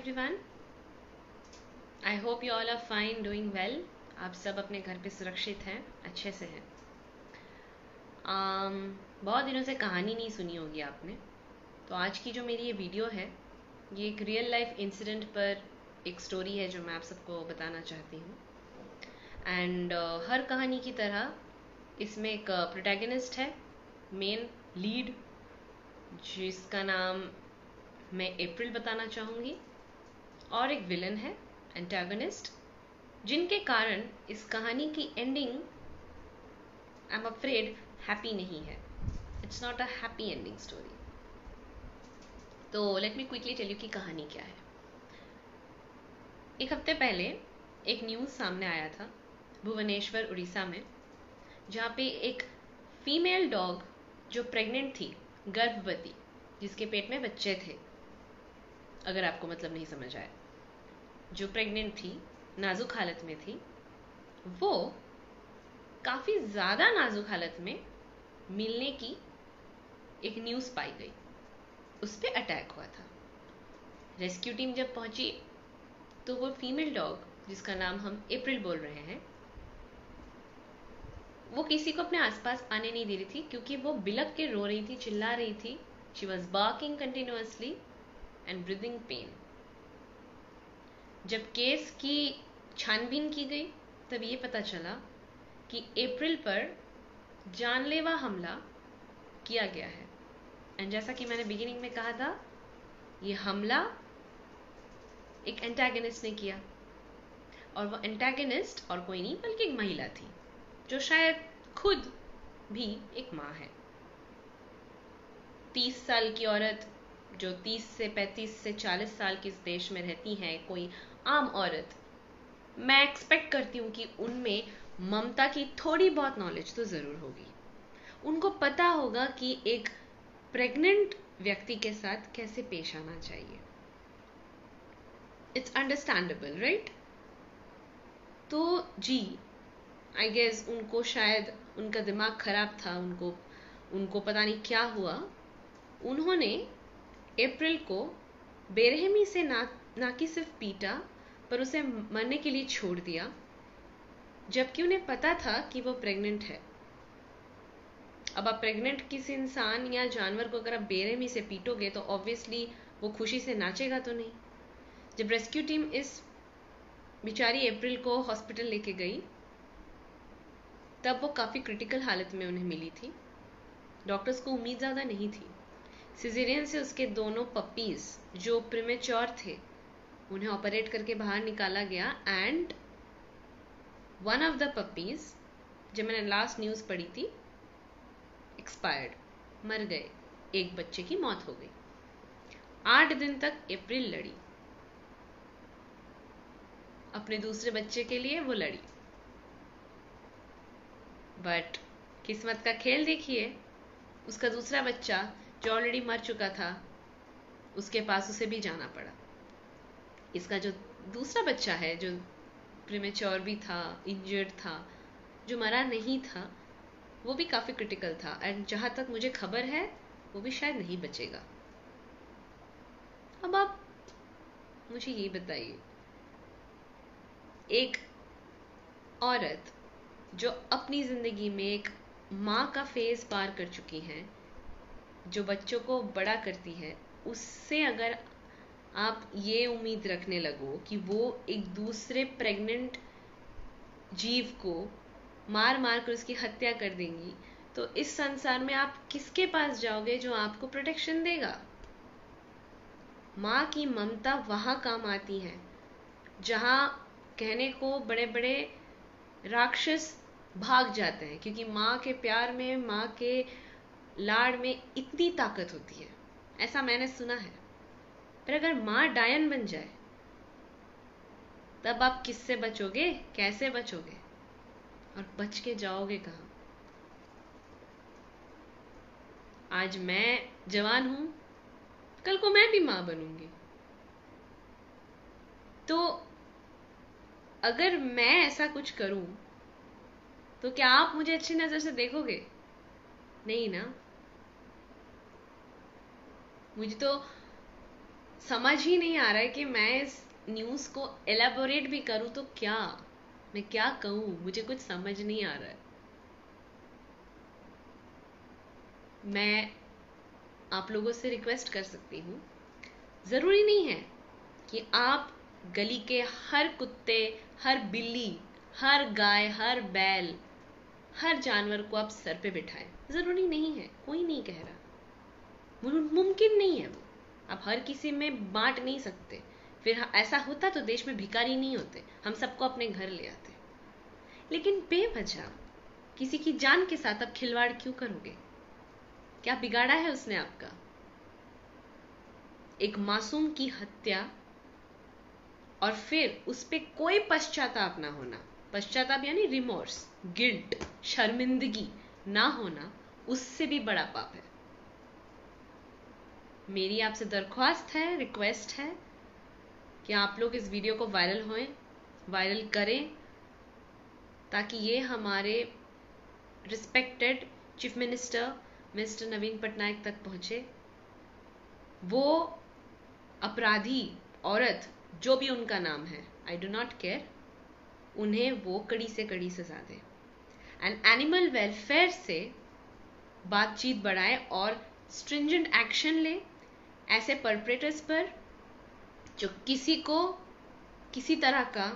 everyone. I hope you all are fine, doing well. आप सब अपने घर पे सुरक्षित हैं, अच्छे से हैं. बहुत दिनों से कहानी नहीं सुनी होगी आपने. तो आज की जो मेरी ये वीडियो है, ये एक रियल लाइफ इंसिडेंट पर एक स्टोरी है जो मैं आप सबको बताना चाहती हूँ. एंड हर कहानी की तरह इसमें एक प्रोटैगनिस्ट है, मेन लीड, जिसका नाम मैं अप्रैल बताना चाहूँगी, और एक विलन है, एंटागनिस्ट, जिनके कारण इस कहानी की ending I am afraid happy नहीं है. It's not a happy ending story. तो let me quickly tell you कि कहानी क्या है. एक हफ्ते पहले एक न्यूज़ सामने आया था भुवनेश्वर, उड़ीसा में, जहाँ पे एक फीमेल डॉग जो प्रेग्नेंट थी, गर्भवती, जिसके पेट में बच्चे थे, अगर आपको मतलब नहीं समझ आए, जो प्रेग्नेंट थी, नाजुक हालत में थी, वो काफ़ी ज़्यादा नाजुक हालत में मिलने की एक न्यूज़ पाई गई. उस पर अटैक हुआ था. रेस्क्यू टीम जब पहुंची तो वो फीमेल डॉग, जिसका नाम हम अप्रैल बोल रहे हैं, वो किसी को अपने आसपास आने नहीं दे रही थी, क्योंकि वो बिलक के रो रही थी, चिल्ला रही थी. She was barking continuously and breathing pain. जब केस की छानबीन की गई तब ये पता चला कि अप्रैल पर जानलेवा हमला किया गया है. एंड जैसा कि मैंने बिगिनिंग में कहा था, ये हमला एक एंटागनिस्ट ने किया. और वो एंटागनिस्ट और कोई नहीं बल्कि एक महिला थी, जो शायद खुद भी एक माँ है. 30 साल की औरत, जो 30 से 35 से 40 साल के इस देश में रहती हैं, कोई आम औरत, मैं एक्सपेक्ट करती हूँ कि उनमें ममता की थोड़ी बहुत नॉलेज तो ज़रूर होगी. उनको पता होगा कि एक प्रेग्नेंट व्यक्ति के साथ कैसे पेश आना चाहिए. It's understandable, right? तो जी, आई गेस उनको शायद उनका दिमाग खराब था, उनको पता नहीं क्या हुआ. उन्होंने अप्रैल को बेरहमी से ना कि सिर्फ पीटा, पर उसे मरने के लिए छोड़ दिया, जबकि उन्हें पता था कि वो प्रेग्नेंट है. अब आप प्रेग्नेंट किसी इंसान या जानवर को अगर आप बेरहमी से पीटोगे तो ऑब्वियसली वो खुशी से नाचेगा तो नहीं. जब रेस्क्यू टीम इस बेचारी अप्रैल को हॉस्पिटल लेके गई, तब वो काफ़ी क्रिटिकल हालत में उन्हें मिली थी. डॉक्टर्स को उम्मीद ज़्यादा नहीं थी. सिजेरियन से उसके दोनों पपीज जो प्रीमेच्योर थे, उन्हें ऑपरेट करके बाहर निकाला गया. And one of the puppies, जब मैंने लास्ट न्यूज़ पढ़ी थी, एक्सपायर्ड, मर गए. एक बच्चे की मौत हो गई. 8 दिन तक अप्रैल लड़ी, अपने दूसरे बच्चे के लिए वो लड़ी. बट किस्मत का खेल देखिए, उसका दूसरा बच्चा जो ऑलरेडी मर चुका था, उसके पास उसे भी जाना पड़ा. इसका जो दूसरा बच्चा है, जो प्रीमेच्योर भी था, इंजर्ड था, जो मरा नहीं था, वो भी काफ़ी क्रिटिकल था. एंड जहाँ तक मुझे खबर है, वो भी शायद नहीं बचेगा. अब आप मुझे ये बताइए, एक औरत जो अपनी ज़िंदगी में एक माँ का फेज पार कर चुकी है, जो बच्चों को बड़ा करती है, उससे अगर आप ये उम्मीद रखने लगो कि वो एक दूसरे प्रेग्नेंट जीव को मार मार कर उसकी हत्या कर देंगी, तो इस संसार में आप किसके पास जाओगे जो आपको प्रोटेक्शन देगा? माँ की ममता वहाँ काम आती है जहाँ कहने को बड़े बड़े राक्षस भाग जाते हैं, क्योंकि माँ के प्यार में, माँ के लाड़ में इतनी ताकत होती है. ऐसा मैंने सुना है. पर अगर माँ डायन बन जाए, तब आप किससे बचोगे, कैसे बचोगे, और बच के जाओगे कहाँ? आज मैं जवान हूं, कल को मैं भी माँ बनूंगी. तो अगर मैं ऐसा कुछ करूं, तो क्या आप मुझे अच्छी नजर से देखोगे? नहीं ना. मुझे तो समझ ही नहीं आ रहा है कि मैं इस न्यूज को एलेबोरेट भी करूं तो क्या, मैं क्या कहूं, मुझे कुछ समझ नहीं आ रहा है। मैं आप लोगों से रिक्वेस्ट कर सकती हूं, जरूरी नहीं है कि आप गली के हर कुत्ते, हर बिल्ली, हर गाय, हर बैल, हर जानवर को आप सर पे बिठाएं। जरूरी नहीं है, कोई नहीं कह रहा, मुमकिन नहीं है वो, आप हर किसी में बांट नहीं सकते। फिर ऐसा होता तो देश में भिखारी नहीं होते, हम सबको अपने घर ले आते। लेकिन बेवजह किसी की जान के साथ आप खिलवाड़ क्यों करोगे? क्या बिगाड़ा है उसने आपका? एक मासूम की हत्या और फिर उस पे कोई पश्चाताप ना होना, पश्चाताप यानी रिमोर्स, गिल्ट, शर्मिंदगी ना होना, उससे भी बड़ा पाप है। मेरी आपसे दरख्वास्त है, रिक्वेस्ट है कि आप लोग इस वीडियो को वायरल करें, ताकि ये हमारे रिस्पेक्टेड चीफ मिनिस्टर मिस्टर नवीन पटनायक तक पहुंचे। वो अपराधी औरत, जो भी उनका नाम है, आई डू नॉट केयर, उन्हें वो कड़ी से कड़ी सजा दे एंड एनिमल वेलफेयर से बातचीत बढ़ाए और स्ट्रिंजेंट एक्शन ले ऐसे परपेट्रेटर्स पर जो किसी को किसी तरह का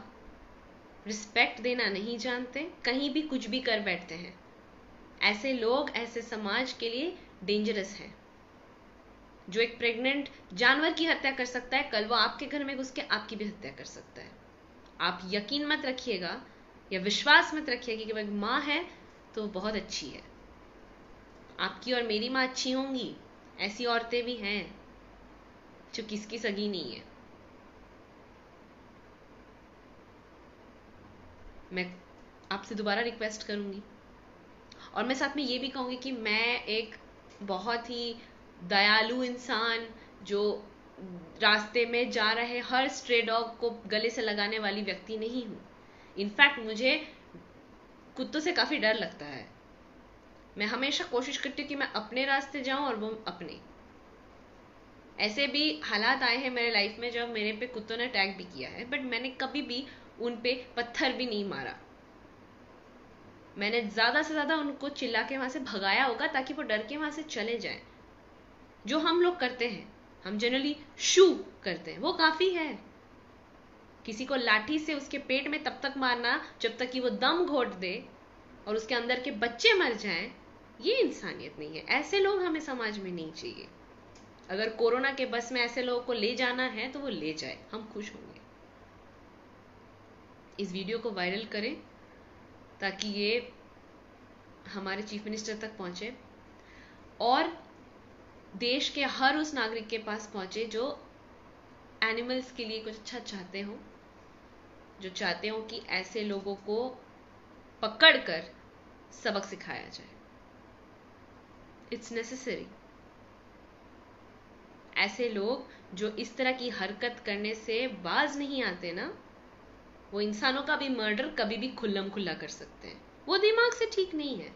रिस्पेक्ट देना नहीं जानते, कहीं भी कुछ भी कर बैठते हैं। ऐसे लोग ऐसे समाज के लिए डेंजरस है। जो एक प्रेग्नेंट जानवर की हत्या कर सकता है, कल वो आपके घर में घुस के आपकी भी हत्या कर सकता है। आप यकीन मत रखिएगा या विश्वास मत रखिएगा कि वह माँ है तो बहुत अच्छी है। आपकी और मेरी माँ अच्छी होंगी, ऐसी औरतें भी हैं जो किसकी सगी नहीं है। मैं आपसे दोबारा रिक्वेस्ट करूंगी और मैं साथ में ये भी कहूंगी कि मैं एक बहुत ही दयालु इंसान, जो रास्ते में जा रहे हर स्ट्रे डॉग को गले से लगाने वाली व्यक्ति नहीं हूं। इनफैक्ट मुझे कुत्तों से काफी डर लगता है। मैं हमेशा कोशिश करती हूँ कि मैं अपने रास्ते जाऊं और वो अपने। ऐसे भी हालात आए हैं मेरे लाइफ में जब मेरे पे कुत्तों ने अटैक भी किया है, बट मैंने कभी भी उन पे पत्थर भी नहीं मारा। मैंने ज्यादा से ज्यादा उनको चिल्ला के वहां से भगाया होगा ताकि वो डर के वहां से चले जाएं। जो हम लोग करते हैं, हम जनरली शू करते हैं, वो काफी है। किसी को लाठी से उसके पेट में तब तक मारना जब तक कि वो दम घोट दे और उसके अंदर के बच्चे मर जाएं, ये इंसानियत नहीं है। ऐसे लोग हमें समाज में नहीं चाहिए। अगर कोरोना के बस में ऐसे लोगों को ले जाना है तो वो ले जाए, हम खुश होंगे। इस वीडियो को वायरल करें ताकि ये हमारे चीफ मिनिस्टर तक पहुंचे और देश के हर उस नागरिक के पास पहुंचे जो एनिमल्स के लिए कुछ अच्छा चाहते हो, जो चाहते हो कि ऐसे लोगों को पकड़कर सबक सिखाया जाए। It's necessary. ऐसे लोग जो इस तरह की हरकत करने से बाज नहीं आते ना, वो इंसानों का भी मर्डर कभी भी खुल्लम खुल्ला कर सकते हैं। वो दिमाग से ठीक नहीं है।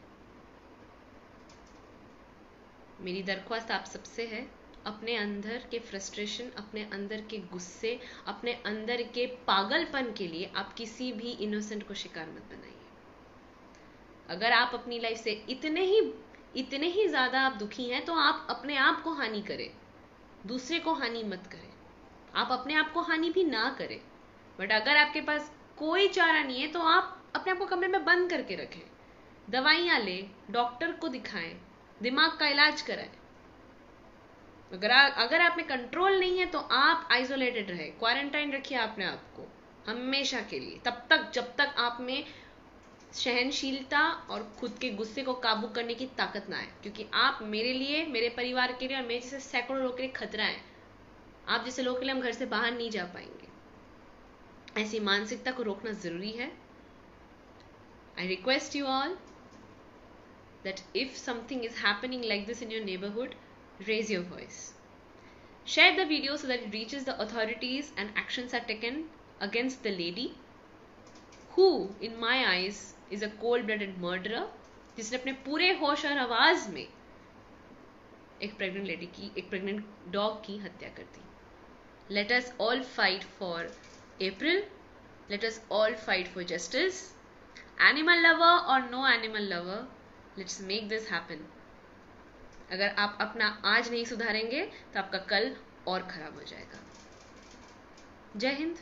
मेरी दरख्वास्त आप सबसे है, अपने अंदर के फ्रस्ट्रेशन, अपने अंदर के गुस्से, अपने अंदर के पागलपन के लिए आप किसी भी इनोसेंट को शिकार मत बनाइए। अगर आप अपनी लाइफ से इतने ही ज्यादा आप दुखी हैं तो आप अपने आप को हानि करें, दूसरे को हानि मत करें। आप अपने आप को हानि भी ना करें। बट अगर आपके पास कोई चारा नहीं है तो आप अपने आप को कमरे में बंद करके रखें, दवाइयां लें, डॉक्टर को दिखाएं, दिमाग का इलाज कराएं। अगर आप में कंट्रोल नहीं है तो आप आइसोलेटेड रहे, क्वारंटाइन रखिए अपने आप को हमेशा के लिए, तब तक जब तक आप में सहनशीलता और खुद के गुस्से को काबू करने की ताकत ना आए। क्योंकि आप मेरे लिए, मेरे परिवार के लिए और मेरे जैसे सैकड़ों लोगों के लिए खतरा है। आप जैसे लोगों के लिए हम घर से बाहर नहीं जा पाएंगे। ऐसी मानसिकता को रोकना जरूरी है। I request you all that if something is happening like this in your neighborhood, raise your voice. Share the video so that it reaches the authorities and actions are taken against the lady who, in my eyes, is a cold-blooded murderer, जिसने अपने पूरे होश और आवाज में एक pregnant dog की हत्या कर दी। Let us all fight for April. Let us all fight for justice. Animal lover or no animal lover, let's make this happen. अगर आप अपना आज नहीं सुधारेंगे तो आपका कल और खराब हो जाएगा. जय हिंद.